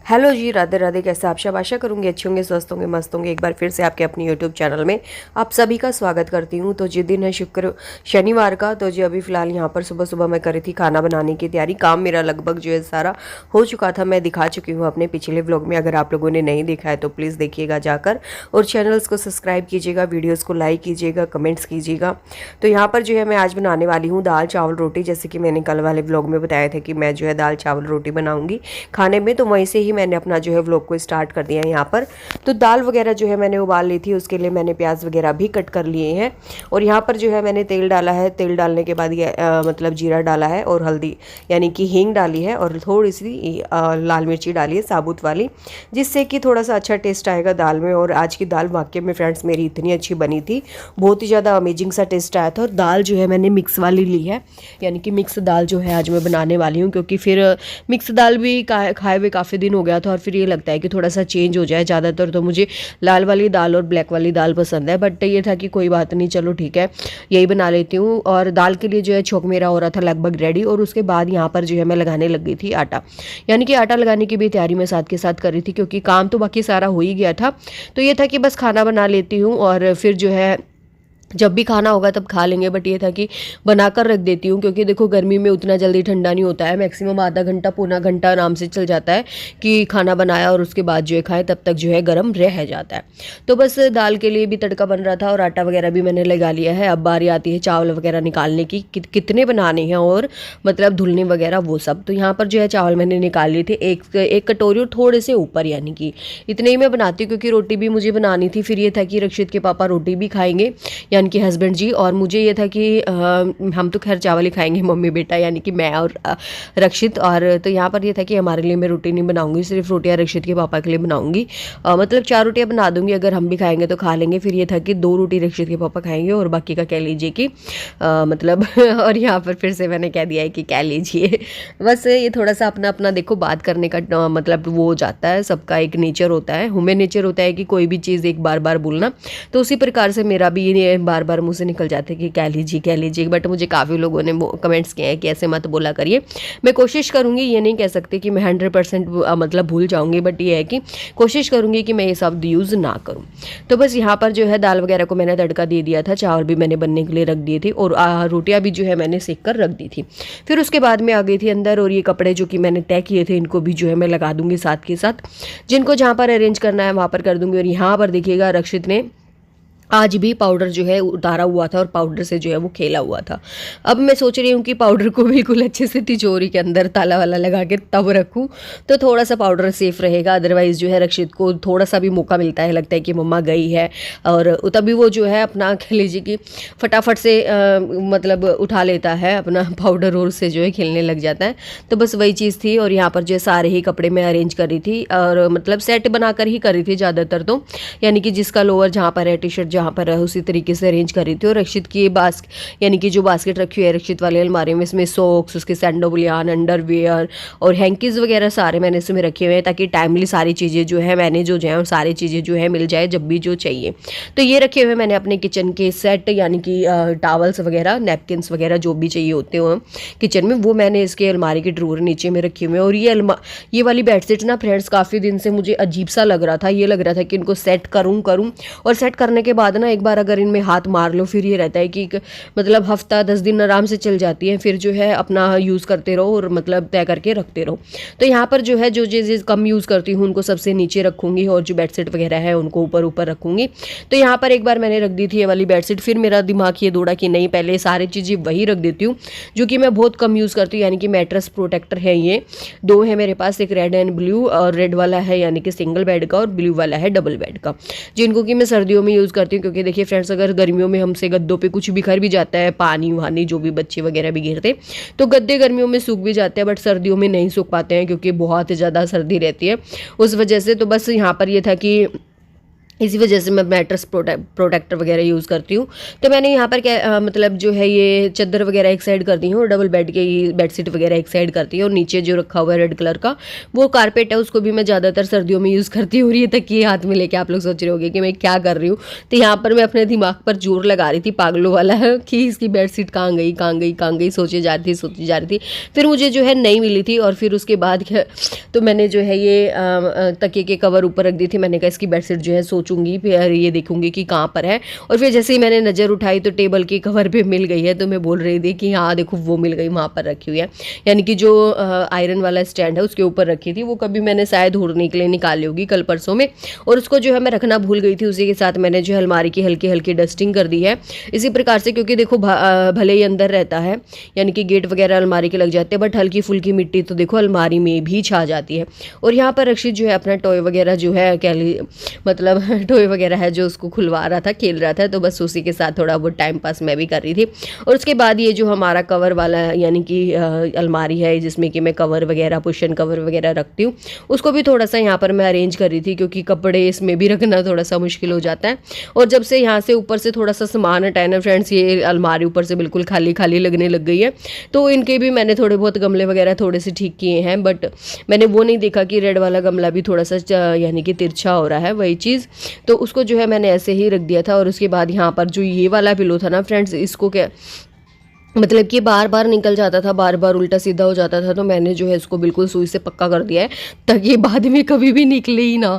Hello जी, राधे राधे। कैसे आप सब? आशा करूँगी अच्छे होंगे, स्वस्थ होंगे, मस्त होंगे। एक बार फिर से आपके अपनी यूट्यूब चैनल में आप सभी का स्वागत करती हूँ। तो जी दिन है शनिवार का। तो जी अभी फ़िलहाल यहाँ पर सुबह सुबह मैं कर रही थी खाना बनाने की तैयारी। काम मेरा लगभग जो है सारा हो चुका था, मैं दिखा चुकी हूँ अपने पिछले व्लॉग में। अगर आप लोगों ने नहीं देखा है तो प्लीज़ देखिएगा जाकर, और चैनल्स को सब्सक्राइब कीजिएगा, वीडियोज़ को लाइक कीजिएगा, कमेंट्स कीजिएगा। तो यहाँ पर जो है मैं आज बनाने वाली हूँ दाल चावल रोटी। जैसे कि मैंने कल वाले व्लॉग में बताया था कि मैं जो है दाल चावल रोटी बनाऊँगी खाने में, तो वहीं से ही मैंने अपना जो है व्लॉग को स्टार्ट कर दिया है यहाँ पर। तो दाल वगैरह जो है मैंने उबाल ली थी, उसके लिए मैंने प्याज वगैरह भी कट कर लिए हैं। और यहाँ पर जो है मैंने तेल डाला है। तेल डालने के बाद ये मतलब जीरा डाला है और हल्दी यानी कि हींग डाली है, और थोड़ी सी लाल मिर्ची डाली है साबुत वाली, जिससे कि थोड़ा सा अच्छा टेस्ट आएगा दाल में। और आज की दाल वाकई में फ्रेंड्स मेरी इतनी अच्छी बनी थी, बहुत ही ज़्यादा अमेजिंग सा टेस्ट आया था। और दाल जो है मैंने मिक्स वाली ली है, यानी कि मिक्स दाल जो है आज मैं बनाने वाली हूँ, क्योंकि फिर मिक्स दाल भी खाए हुए काफ़ी दिन हो गया था, और फिर ये लगता है कि थोड़ा सा चेंज हो जाए। ज़्यादातर तो मुझे लाल वाली दाल और ब्लैक वाली दाल पसंद है, बट ये था कि कोई बात नहीं, चलो ठीक है यही बना लेती हूँ। और दाल के लिए जो है छोंक मेरा हो रहा था लगभग रेडी, और उसके बाद यहाँ पर जो है मैं लगाने लग गई थी आटा। यानी कि आटा लगाने की भी तैयारी मैं साथ के साथ कर रही थी, क्योंकि काम तो बाकी सारा हो ही गया था। तो ये था कि बस खाना बना लेती हूँ, और फिर जो है जब भी खाना होगा तब खा लेंगे। बट ये था कि बनाकर रख देती हूँ, क्योंकि देखो गर्मी में उतना जल्दी ठंडा नहीं होता है। मैक्सिमम आधा घंटा पौना घंटा आराम से चल जाता है कि खाना बनाया और उसके बाद जो है खाएं, तब तक जो है गर्म रह जाता है। तो बस दाल के लिए भी तड़का बन रहा था, और आटा वगैरह भी मैंने लगा लिया है। अब बारी आती है चावल वगैरह निकालने की, कितने बनाने हैं और मतलब धुलने वगैरह वो सब। तो यहाँ पर जो है चावल मैंने निकाल लिए थे, एक कटोरी और थोड़े से ऊपर, यानी कि इतने ही मैं बनाती हूँ, क्योंकि रोटी भी मुझे बनानी थी। फिर ये था कि रक्षित के पापा रोटी भी खाएंगे, यानी कि हस्बैंड जी, और मुझे ये था कि हम तो खैर चावल ही खाएंगे मम्मी बेटा, यानी कि मैं और रक्षित। और तो यहाँ पर ये था कि हमारे लिए मैं रोटी नहीं बनाऊंगी, सिर्फ रोटियाँ रक्षित के पापा के लिए बनाऊंगी। मतलब 4 रोटियाँ बना दूंगी, अगर हम भी खाएंगे तो खा लेंगे। फिर ये था कि 2 रोटी रक्षित के पापा खाएंगे, और बाकी का कह लीजिए कि मतलब और यहाँ पर फिर से मैंने कह दिया है कि कह लीजिए। बस ये थोड़ा सा अपना अपना देखो बात करने का मतलब वो हो जाता है, सबका एक नेचर होता है, ह्यूमन नेचर होता है कि कोई भी चीज़ एक बार बार बोलना। तो उसी प्रकार से मेरा भी ये बार बार मुँह से निकल जाते कि कह लीजिए कह लीजिए। बट मुझे काफ़ी लोगों ने कमेंट्स किए हैं कि ऐसे मत बोला करिए। मैं कोशिश करूँगी, ये नहीं कह सकती कि मैं 100% मतलब भूल जाऊँगी, बट ये है कि कोशिश करूँगी कि मैं ये शब्द यूज़ ना करूँ। तो बस यहाँ पर जो है दाल वगैरह को मैंने तड़का दे दिया था, चावल भी मैंने बनने के लिए रख दिए थे, और रोटियाँ भी जो है मैंने सेक कर रख दी थी। फिर उसके बाद मैं आ गई थी अंदर, और ये कपड़े जो कि मैंने तय किए थे इनको भी जो है मैं लगा दूँगी साथ के साथ। जिनको जहाँ पर अरेंज करना है वहाँ पर कर दूँगी। और यहाँ पर देखिएगा रक्षित ने आज भी पाउडर जो है उतारा हुआ था, और पाउडर से जो है वो खेला हुआ था। अब मैं सोच रही हूँ कि पाउडर को बिल्कुल अच्छे से तिजोरी के अंदर ताला वाला लगा के तब रखूँ, तो थोड़ा सा पाउडर सेफ रहेगा। अदरवाइज़ जो है रक्षित को थोड़ा सा भी मौका मिलता है, लगता है कि मम्मा गई है, और तभी वो जो है अपना कह लीजिए कि फटाफट से मतलब उठा लेता है अपना पाउडर, और उससे जो है खेलने लग जाता है। तो बस वही चीज़ थी। और यहाँ पर जो है सारे ही कपड़े मैं अरेंज कर रही थी, और मतलब सेट बनाकर ही कर रही थी ज़्यादातर तो, यानी कि जिसका लोअर जहाँ पर है, टी शर्ट जहाँ पर है, उसी तरीके से अरेंज कर रही थी। और रक्षित की यानी कि जो बास्केट रखी हुई है रक्षित वाले अलमारी में, इसमें सॉक्स, उसके सैंडो बुलियान, अंडरवियर और हैंकीज वगैरह सारे मैंने इसमें रखे हुए हैं, ताकि टाइमली सारी चीज़ें जो है मैंने जो है सारी चीज़ें जो है मिल जाए जब भी जो चाहिए। तो ये रखे हुए मैंने अपने किचन के सेट, यानी कि टावल्स वगैरह, नैपकिन्स वगैरह जो भी चाहिए होते हो किचन में, वो मैंने इसके अलमारी के ड्रोर नीचे में रखे हुए हैं। और ये वाली बेडशीट ना फ्रेंड्स काफ़ी दिन से मुझे अजीब सा लग रहा था। ये लग रहा था कि इनको सेट करूँ, और सेट करने के बाद ना एक बार अगर इनमें हाथ मार लो, फिर ये रहता है कि मतलब हफ्ता 10 दिन आराम से चल जाती है, फिर जो है अपना यूज़ करते रहो, और मतलब तय करके रखते रहो। तो यहाँ पर जो है जो चीज़ें कम यूज़ करती हूँ उनको सबसे नीचे रखूँगी, और जो बेडशीट वगैरह है उनको ऊपर ऊपर रखूँगी। तो यहाँ पर एक बार मैंने रख दी थी ये वाली बेडशीट, फिर मेरा दिमाग ये दौड़ा कि नहीं पहले सारी चीज़ें वही रख देती हूँ जो कि मैं बहुत कम यूज़ करती हूँ। यानी कि मैट्रेस प्रोटेक्टर है, ये 2 है मेरे पास, एक रेड एंड ब्लू, और रेड वाला है यानी कि सिंगल बेड का, और ब्लू वाला है डबल बेड का, जिनको कि मैं सर्दियों में यूज़ करती हूँ। क्योंकि देखिए फ्रेंड्स, अगर गर्मियों में हमसे गद्दों पे कुछ बिखर भी जाता है, पानी वानी जो भी बच्चे वगैरह भी गिरते, तो गद्दे गर्मियों में सूख भी जाते हैं, बट सर्दियों में नहीं सूख पाते हैं, क्योंकि बहुत ज़्यादा सर्दी रहती है उस वजह से। तो बस यहाँ पर ये था कि इसी वजह से मैं मैट्रेस प्रोटेक्टर वगैरह यूज़ करती हूँ। तो मैंने यहाँ पर क्या मतलब जो है ये चादर वगैरह एक साइड कर दी हूँ और डबल बेड के बेडशीट वगैरह एक साइड करती हूँ, और नीचे जो रखा हुआ है रेड कलर का वो कारपेट है, उसको भी मैं ज़्यादातर सर्दियों में यूज़ करती हूँ। और ये तकिए हाथ में लेके आप लोग सोच रहे होंगे कि मैं क्या कर रही हूँ। तो यहाँ पर मैं अपने दिमाग पर जोर लगा रही थी पागलों वाला कि इसकी बेडशीट कहाँ गई कहाँ गई कहाँ गई, सोची जा रही थी। फिर मुझे जो है नहीं मिली थी, और फिर उसके बाद तो मैंने जो है ये तकिए के कवर ऊपर रख दी थी। मैंने कहा इसकी बेडशीट जो है सोचूंगी, फिर ये देखूंगी कि कहाँ पर है। और फिर जैसे ही मैंने नज़र उठाई तो टेबल के कवर पे मिल गई है। तो मैं बोल रही थी कि हाँ देखो वो मिल गई, वहाँ पर रखी हुई है, यानी कि जो आयरन वाला स्टैंड है उसके ऊपर रखी थी। वो कभी मैंने शायद होने के लिए निकाली होगी कल परसों में, और उसको जो है मैं रखना भूल गई थी। उसी के साथ मैंने जो है अलमारी की हल्की हल्की डस्टिंग कर दी है इसी प्रकार से, क्योंकि देखो भले ही अंदर रहता है, यानी कि गेट वगैरह अलमारी के लग जाते हैं, बट हल्की फुल्की मिट्टी तो देखो अलमारी में भी छा जाती है। और यहाँ पर रक्षित जो है अपना टॉय वगैरह जो है कह ली मतलब टॉय वगैरह है जो उसको खुलवा रहा था, खेल रहा था, तो बस उसी के साथ थोड़ा बहुत टाइम पास मैं भी कर रही थी। और उसके बाद ये जो हमारा कवर वाला यानी कि अलमारी है जिसमें कि मैं कवर वगैरह कुशन कवर वगैरह रखती हूँ, उसको भी थोड़ा सा यहाँ पर मैं अरेंज कर रही थी, क्योंकि कपड़े इसमें भी रखना थोड़ा सा मुश्किल हो जाता है। और जब से यहाँ से ऊपर से थोड़ा सा सामान हटाए ना फ्रेंड्स, ये अलमारी ऊपर से बिल्कुल खाली खाली लगने लग गई है। तो इनके भी मैंने थोड़े बहुत गमले वगैरह थोड़े से ठीक किए हैं, बट मैंने वो नहीं देखा कि रेड वाला गमला भी थोड़ा सा यानी कि तिरछा हो रहा है वही चीज़, तो उसको जो है मैंने ऐसे ही रख दिया था। और उसके बाद यहाँ पर जो ये वाला पिलो था ना फ्रेंड्स, इसको क्या मतलब कि बार बार निकल जाता था, बार बार उल्टा सीधा हो जाता था, तो मैंने जो है इसको बिल्कुल सुई से पक्का कर दिया है ताकि बाद में कभी भी निकले ही ना,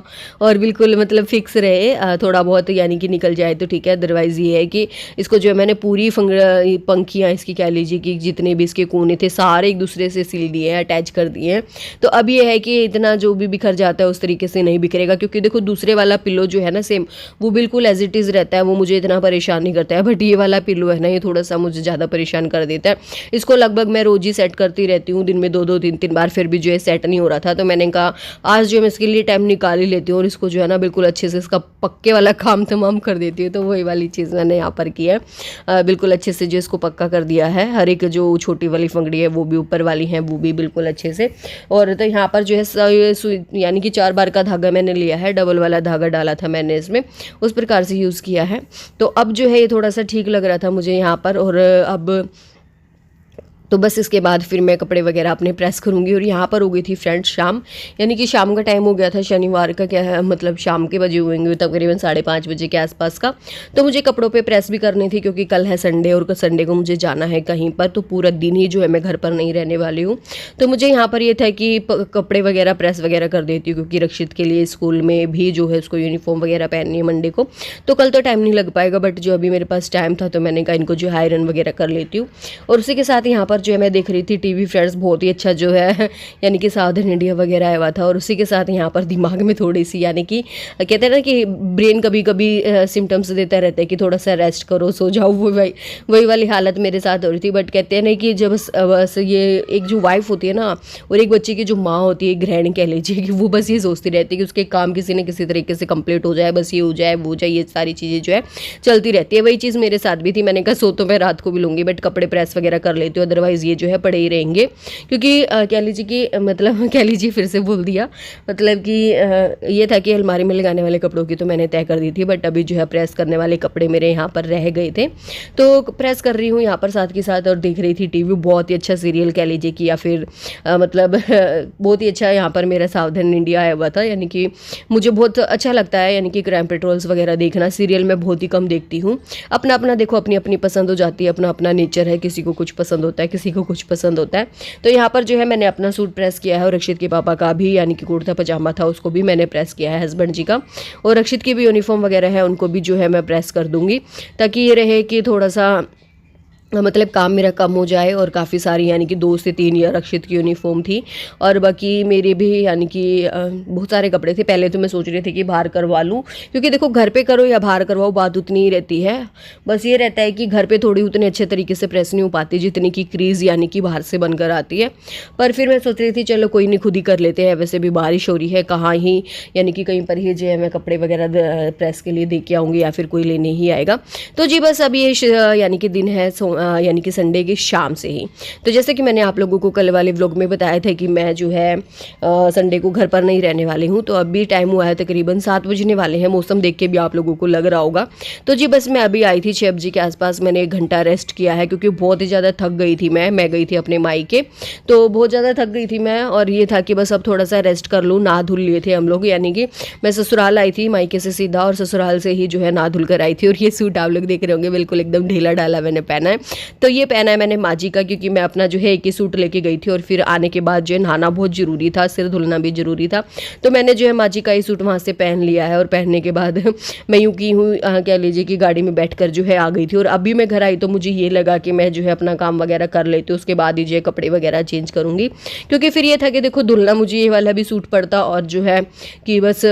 और बिल्कुल मतलब फिक्स रहे। थोड़ा बहुत यानी कि निकल जाए तो ठीक है, अदरवाइज़ ये है कि इसको जो है मैंने पूरी पंखियाँ इसकी कह लीजिए कि जितने भी इसके कोने थे सारे एक दूसरे से सिल दिए हैं, अटैच कर दिए हैं। तो अब ये है कि इतना जो भी बिखर जाता है उस तरीके से नहीं बिखरेगा, क्योंकि देखो दूसरे वाला पिलो जो है ना सेम वो बिल्कुल एज इट इज़ रहता है, वो मुझे इतना परेशान नहीं करता है। बट ये वाला पिलो है ना, ये थोड़ा सा मुझे ज़्यादा परेशान कर देता है। इसको लगभग मैं रोज ही सेट करती रहती हूँ, दिन में 2-2 3-3 बार, फिर भी जो है सेट नहीं हो रहा था। तो मैंने कहा आज जो मैं इसके लिए टाइम निकाल ही लेती हूँ और इसको जो है ना बिल्कुल अच्छे से इसका पक्के वाला काम तमाम कर देती हूँ। तो वही वाली चीज़ मैंने यहाँ पर की है, बिल्कुल अच्छे से जो इसको पक्का कर दिया है। हर एक जो छोटी वाली फंगड़ी है वो भी ऊपर वाली है वो भी बिल्कुल अच्छे से। और तो यहाँ पर जो है यानी कि 4 बार का धागा मैंने लिया है, डबल वाला धागा डाला था मैंने इसमें, उस प्रकार से यूज़ किया है। तो अब जो है ये थोड़ा सा ठीक लग रहा था मुझे यहाँ पर। और अब तो बस इसके बाद फिर मैं कपड़े वगैरह अपने प्रेस करूँगी। और यहाँ पर हो गई थी फ्रेंड्स शाम, यानी कि शाम का टाइम हो गया था शनिवार का, क्या है मतलब शाम के बजे हुएंगे तकरीबन 5:30 बजे के आसपास का। तो मुझे कपड़ों पे प्रेस भी करनी थी, क्योंकि कल है संडे और संडे को मुझे जाना है कहीं पर, तो पूरा दिन ही जो है मैं घर पर नहीं रहने वाली हूँ। तो मुझे यहाँ पर ये था कि कपड़े वगैरह प्रेस वगैरह कर देती हूँ, क्योंकि रक्षित के लिए स्कूल में भी जो है उसको यूनिफॉर्म वगैरह पहननी है मंडे को। तो कल तो टाइम नहीं लग पाएगा, बट जो अभी मेरे पास टाइम था तो मैंने कहा इनको जो है आयरन वगैरह कर लेती हूँ। और उसी के साथ यहाँ पर जो है मैं देख रही थी टीवी फ्रेंड्स, बहुत ही अच्छा जो है यानी कि सावधान इंडिया वगैरह आया हुआ था। और उसी के साथ यहाँ पर दिमाग में थोड़ी सी यानी कि कहते हैं ना कि ब्रेन कभी कभी सिम्टम्स देता रहता है कि थोड़ा सा रेस्ट करो, सो जाओ, वही वाली हालत मेरे साथ हो रही थी। बट कहते हैं ना कि जब बस ये एक जो वाइफ होती है ना और एक बच्चे की जो माँ होती है, गृहिणी कह लीजिए, कि वो बस ये सोचती रहती है कि उसके काम किसी न किसी तरीके से कंप्लीट हो जाए, बस ये हो जाए वो हो जाए, ये सारी चीज़ें जो है चलती रहती है। वही चीज़ मेरे साथ भी थी। मैंने कहा सो तो मैं रात को भी लूँगी, बट कपड़े प्रेस वगैरह कर लेती हूँ, अदरवाइज़ ये जो है पड़े ही रहेंगे। क्योंकि कह लीजिए कि मतलब कह लीजिए फिर से बोल दिया, मतलब कि ये था कि अलमारी में लगाने वाले कपड़ों की तो मैंने तय कर दी थी, बट अभी जो है प्रेस करने वाले कपड़े मेरे यहाँ पर रह गए थे, तो प्रेस कर रही हूँ यहाँ पर साथ के साथ। और देख रही थी टीवी, बहुत ही अच्छा सीरियल कह लीजिए कि, या फिर मतलब बहुत ही अच्छा यहाँ पर मेरा सावधान इंडिया आया हुआ था। यानी कि मुझे बहुत अच्छा लगता है, यानी कि क्राइम पेट्रोल्स वगैरह देखना। सीरियल मैं बहुत ही कम देखती हूँ, अपना अपना देखो अपनी अपनी पसंद हो जाती है, अपना अपना नेचर है, किसी को कुछ पसंद होता है, किसी को कुछ पसंद होता है। तो यहाँ पर जो है मैंने अपना सूट प्रेस किया है, और रक्षित के पापा का भी यानी कि कुर्ता पजामा था उसको भी मैंने प्रेस किया है, हस्बैंड जी का। और रक्षित की भी यूनिफॉर्म वगैरह है उनको भी जो है मैं प्रेस कर दूँगी, ताकि ये रहे कि थोड़ा सा मतलब काम मेरा कम हो जाए। और काफ़ी सारी यानी कि 2 से 3 या रक्षित की यूनिफॉर्म थी, और बाकी मेरे भी यानी कि बहुत सारे कपड़े थे। पहले तो मैं सोच रही थी कि बाहर करवा लूँ, क्योंकि देखो घर पे करो या बाहर करवाओ बात उतनी ही रहती है, बस ये रहता है कि घर पे थोड़ी उतने अच्छे तरीके से प्रेस नहीं हो पाती जितनी की क्रीज़ यानी कि बाहर से बनकर आती है। पर फिर मैं सोच रही थी चलो कोई नहीं, खुद ही कर लेते हैं, वैसे भी बारिश हो रही है, कहाँ ही यानी कि कहीं पर ही जो है मैं कपड़े वगैरह प्रेस के लिए दे के आऊँगी या फिर कोई लेने ही आएगा। तो जी बस अब ये यानी कि दिन है यानी कि संडे की शाम से ही। तो जैसे कि मैंने आप लोगों को कल वाले व्लॉग में बताया था कि मैं जो है संडे को घर पर नहीं रहने वाली हूँ। तो अभी टाइम हुआ है तकरीबन 7 बजने वाले हैं, मौसम देख के भी आप लोगों को लग रहा होगा। तो जी बस मैं अभी आई थी 6 बजे के आसपास, मैंने 1 घंटा रेस्ट किया है क्योंकि बहुत ही ज़्यादा थक गई थी मैं गई थी अपने मायके, तो बहुत ज़्यादा थक गई थी मैं। और ये था कि बस अब थोड़ा सा रेस्ट कर लूँ। नहा धुल लिए थे हम लोग, यानी कि मैं ससुराल आई थी मायके से सीधा, और ससुराल से ही जो है नहा धुल कर आई थी। और ये सूट आप लोग देख रहे होंगे बिल्कुल एकदम ढीला ढाला मैंने पहना है। तो ये पहना है मैंने माजी का, क्योंकि मैं अपना जो है एक ही सूट लेके गई थी और फिर आने के बाद जो है नहाना बहुत ज़रूरी था, सिर धुलना भी ज़रूरी था। तो मैंने जो है माजी का ही सूट वहाँ से पहन लिया है। और पहनने के बाद मैं यूँ की हूँ कह लीजिए कि गाड़ी में बैठकर जो है आ गई थी। और अभी मैं घर आई तो मुझे ये लगा कि मैं जो है अपना काम वगैरह कर लेती हूँ, उसके बाद ही जो है कपड़े वगैरह चेंज करूँगी। क्योंकि फिर ये था कि देखो धुलना मुझे ये वाला भी सूट पड़ता, और जो है कि बस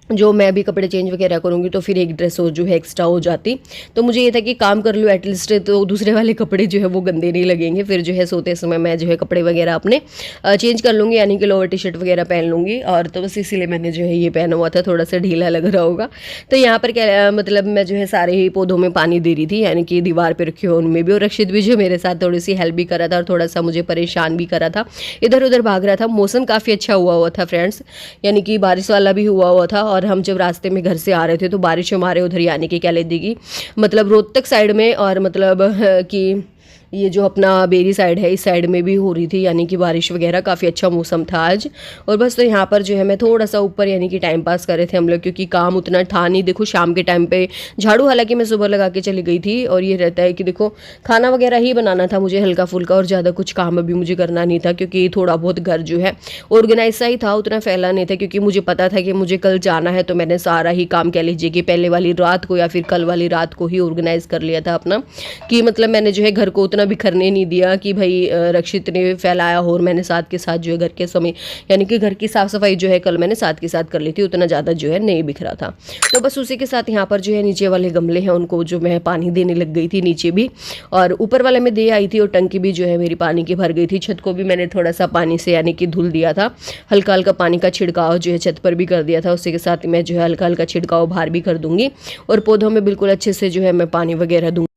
जो मैं भी कपड़े चेंज वगैरह करूँगी तो फिर एक ड्रेस और जो है एक्स्ट्रा हो जाती। तो मुझे ये था कि काम कर लूँ एटलीस्ट, तो दूसरे वाले कपड़े जो है वो गंदे नहीं लगेंगे। फिर जो है सोते समय मैं जो है कपड़े वगैरह अपने चेंज कर लूँगी, यानी कि लोअर टी शर्ट वगैरह पहन लूँगी। और तो बस इसीलिए मैंने जो है ये पहना हुआ था, थोड़ा सा ढीला लग रहा होगा। तो यहाँ पर क्या मतलब मैं जो है सारे ही पौधों में पानी दे रही थी, यानी कि दीवार पर रखे हुए उनमें भी। और रक्षित भी जो मेरे साथ थोड़ी सी हेल्प भी करा था और थोड़ा सा मुझे परेशान भी करा था, इधर उधर भाग रहा था। मौसम काफ़ी अच्छा हुआ था फ्रेंड्स, यानी कि बारिश वाला भी हुआ था। और हम जब रास्ते में घर से आ रहे थे तो बारिश हमारे उधर, यानी कि क्या लीजिए मतलब रोहतक साइड में, और मतलब कि ये जो अपना बेरी साइड है इस साइड में भी हो रही थी, यानी कि बारिश वगैरह। काफ़ी अच्छा मौसम था आज। और बस तो यहाँ पर जो है मैं थोड़ा सा ऊपर यानी कि टाइम पास कर रहे थे हम लोग, क्योंकि काम उतना था नहीं। देखो शाम के टाइम पे झाड़ू हालांकि मैं सुबह लगा के चली गई थी। और ये रहता है कि देखो खाना वगैरह ही बनाना था मुझे हल्का फुल्का, और ज़्यादा कुछ काम अभी मुझे करना नहीं था, क्योंकि थोड़ा बहुत घर जो है ऑर्गेनाइज सा ही था, उतना फैला नहीं था। क्योंकि मुझे पता था कि मुझे कल जाना है, तो मैंने सारा ही काम कह लीजिए कि पहले वाली रात को या फिर कल वाली रात को ही ऑर्गेनाइज कर लिया था अपना, कि मतलब मैंने जो है घर को उतना बिखरने नहीं दिया कि भाई रक्षित ने फैलाया हो। और मैंने साथ के साथ जो है घर के समय यानी कि घर की साफ सफाई जो है कल मैंने साथ के साथ कर ली थी, उतना ज़्यादा जो है नहीं बिखरा था। तो बस उसी के साथ यहाँ पर जो है नीचे वाले गमले हैं उनको जो मैं पानी देने लग गई थी नीचे भी, और ऊपर वाले में दे आई थी। और टंकी भी जो है मेरी पानी की भर गई थी। छत को भी मैंने थोड़ा सा पानी से यानी कि धुल दिया था, हल्का हल्का पानी का छिड़काव जो है छत पर भी कर दिया था। उसी के साथ मैं जो है हल्का हल्का छिड़काव बाहर भी कर दूंगी, और पौधों में बिल्कुल अच्छे से जो है मैं पानी वगैरह दूंगी।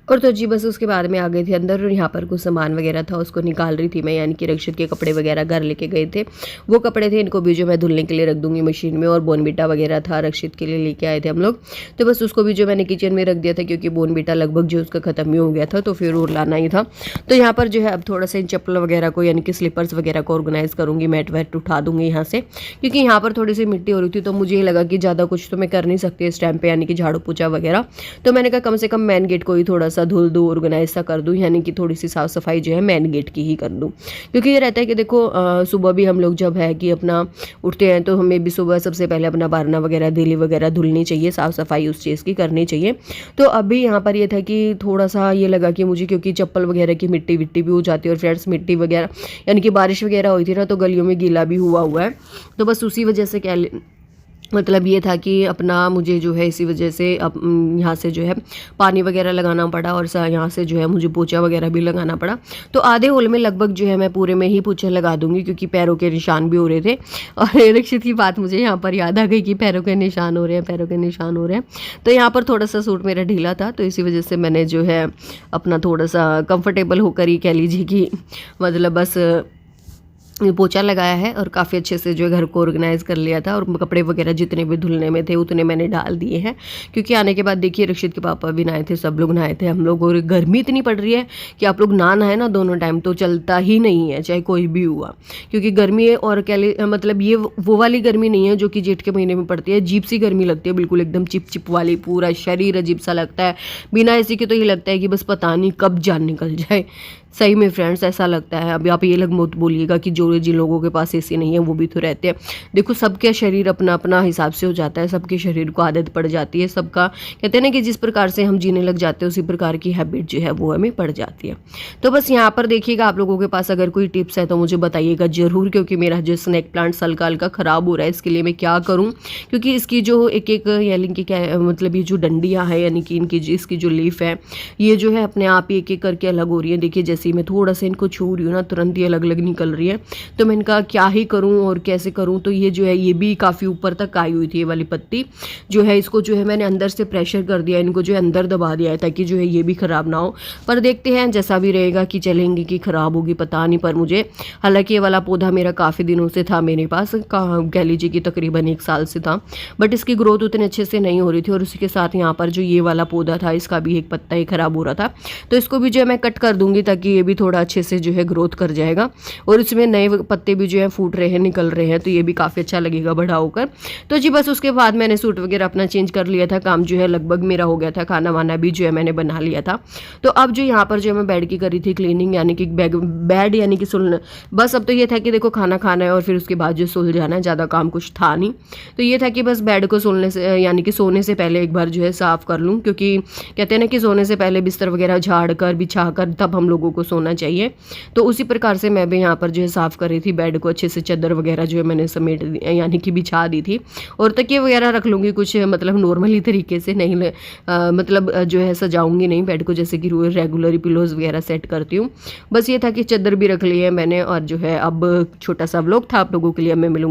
और तो जी बस उसके बाद में आ गई थी अंदर, और यहाँ पर कुछ सामान वगैरह था उसको निकाल रही थी मैं, यानी कि रक्षित के कपड़े वगैरह घर लेके गए थे, वो कपड़े थे। इनको भी जो मैं धुलने के लिए रख दूंगी मशीन में। और बोनबीटा वगैरह था रक्षित के लिए लेके आए थे हम लोग, तो बस उसको भी जो मैंने किचन में रख दिया था, क्योंकि बोनबीटा लगभग जो उसका ख़त्म ही हो गया था, तो फिर और लाना ही था। तो यहाँ पर जो है अब थोड़ा सा इन चप्पल वगैरह को यानी कि स्लीपर्स वगैरह को ऑर्गेनाइज करूँगी, मैट वैट उठा दूंगी यहाँ से, क्योंकि यहाँ पर थोड़ी सी मिट्टी हो रही थी। तो मुझे ये लगा कि ज़्यादा कुछ तो मैं कर नहीं सकती इस टाइम पर, यानी कि झाड़ू पोछा वगैरह। तो मैंने कहा कम से कम मेन गेट को ही थोड़ा सा धुल दूँ, ऑर्गेनाइज सा कर दूँ, यानी कि थोड़ी सी साफ सफाई जो है मेन गेट की ही कर दूँ। क्योंकि ये रहता है कि देखो सुबह भी हम लोग जब है कि अपना उठते हैं तो हमें भी सुबह सबसे पहले अपना बारना वगैरह दिली वगैरह धुलनी चाहिए, साफ सफाई उस चीज़ की करनी चाहिए। तो अभी यहाँ पर ये था कि थोड़ा सा ये लगा कि मुझे, क्योंकि चप्पल वगैरह की मिट्टी विट्टी भी हो जाती है, और फ्रेंड्स मिट्टी वगैरह यानी कि बारिश वगैरह हुई थी ना, तो गलियों में गीला भी हुआ है। तो बस उसी वजह से क्या मतलब ये था कि अपना मुझे जो है इसी वजह से अब यहाँ से जो है पानी वगैरह लगाना पड़ा, और यहाँ से जो है मुझे पोछा वगैरह भी लगाना पड़ा। तो आधे होल में लगभग जो है मैं पूरे में ही पोछा लगा दूंगी, क्योंकि पैरों के निशान भी हो रहे थे। और रक्षित की बात मुझे यहाँ पर याद आ गई कि पैरों के निशान हो रहे हैं, पैरों के निशान हो रहे हैं। तो यहाँ पर थोड़ा सा सूट मेरा ढीला था, तो इसी वजह से मैंने जो है अपना थोड़ा सा कंफर्टेबल होकर ही कह लीजिए कि मतलब बस पोछा लगाया है, और काफ़ी अच्छे से जो है घर को ऑर्गेनाइज कर लिया था। और कपड़े वगैरह जितने भी धुलने में थे उतने मैंने डाल दिए हैं, क्योंकि आने के बाद देखिए रक्षित के पापा भी नहाए थे, सब लोग नहाए थे हम लोग। और गर्मी इतनी पड़ रही है कि आप लोग ना नहाए ना दोनों टाइम तो चलता ही नहीं है, चाहे कोई भी हुआ। क्योंकि गर्मी है, और क्या मतलब ये वो वाली गर्मी नहीं है जो कि जेठ के महीने में पड़ती है, अजीब सी गर्मी लगती है, बिल्कुल एकदम चिप चिप वाली, पूरा शरीर अजीब सा लगता है। बिना एसी के तो ये लगता है कि बस पता नहीं कब जान निकल जाए। सही में फ्रेंड्स ऐसा लगता है। अभी आप ये लग मत बोलिएगा कि जो जिन लोगों के पास एसी नहीं है वो भी तो रहते हैं। देखो सबके शरीर अपना अपना हिसाब से हो जाता है, सबके शरीर को आदत पड़ जाती है, सबका कहते हैं ना कि जिस प्रकार से हम जीने लग जाते हैं उसी प्रकार की हैबिट जो है वो हमें पड़ जाती है। तो बस यहाँ पर देखिएगा आप लोगों के पास अगर कोई टिप्स है तो मुझे बताइएगा ज़रूर, क्योंकि मेरा जो स्नैक प्लांट हल्का हल्का ख़राब हो रहा है, इसके लिए मैं क्या करूँ। क्योंकि इसकी जो एक एक यानी कि क्या मतलब ये जो डंडियाँ हैं यानी कि इनकी इसकी जो लीफ है ये जो है अपने आप ही एक एक करके अलग हो रही है। देखिए जैसे जैसे ही मैं थोड़ा सा इनको छू रही हूँ ना तुरंत ये अलग अलग निकल रही है। तो मैंने कहा क्या ही करूँ और कैसे करूँ। तो ये जो है ये भी काफ़ी ऊपर तक आई हुई थी ये वाली पत्ती जो है, इसको जो है मैंने अंदर से प्रेशर कर दिया, इनको जो है अंदर दबा दिया है ताकि जो है ये भी ख़राब ना हो। पर देखते हैं जैसा भी रहेगा कि चलेंगे कि ख़राब होगी पता नहीं। पर मुझे हालांकि ये वाला पौधा मेरा काफ़ी दिनों से था मेरे पास, कह लीजिए कि तकरीबन 1 साल से था, बट इसकी ग्रोथ उतने अच्छे से नहीं हो रही थी। और उसी के साथ यहाँ पर जो ये वाला पौधा था इसका भी एक पत्ता ही ख़राब हो रहा था। तो इसको भी जो है मैं कट कर दूंगी ताकि ये भी थोड़ा अच्छे से जो है ग्रोथ कर जाएगा। और इसमें नए पत्ते भी जो है फूट रहे हैं, निकल रहे हैं, तो ये भी काफ़ी अच्छा लगेगा बड़ा होकर। तो जी बस उसके बाद मैंने सूट वगैरह अपना चेंज कर लिया था, काम जो है लगभग मेरा हो गया था, खाना वाना भी जो है मैंने बना लिया था। तो अब जो यहाँ पर जो मैं बेड की करी थी क्लीनिंग, यानी कि बेड यानी कि सुलना, बस अब तो ये था कि देखो खाना खाना है और फिर उसके बाद जो सुल जाना है, ज़्यादा काम कुछ था नहीं। तो ये था कि बस बेड को सोने से यानी कि सोने से पहले एक बार जो है साफ़ कर लूँ, क्योंकि कहते हैं ना कि सोने से पहले बिस्तर वगैरह झाड़ कर बिछा कर तब हम लोगों को सोना चाहिए। तो उसी प्रकार से मैं भी यहाँ पर जो है साफ़ कर रही थी बेड को, अच्छे से चादर वगैरह जो है मैंने समेट यानी कि बिछा दी थी। और तकिए वगैरह रख लूँगी कुछ मतलब नॉर्मली तरीके से, नहीं मतलब जो है सजाऊंगी नहीं बेड को जैसे कि रेगुलर पिलोज वगैरह सेट करती हूँ। बस ये था कि चादर भी रख ली है मैंने। और जो है अब छोटा सा व्लॉग था आप लोगों के लिए, मैं मिलूंगी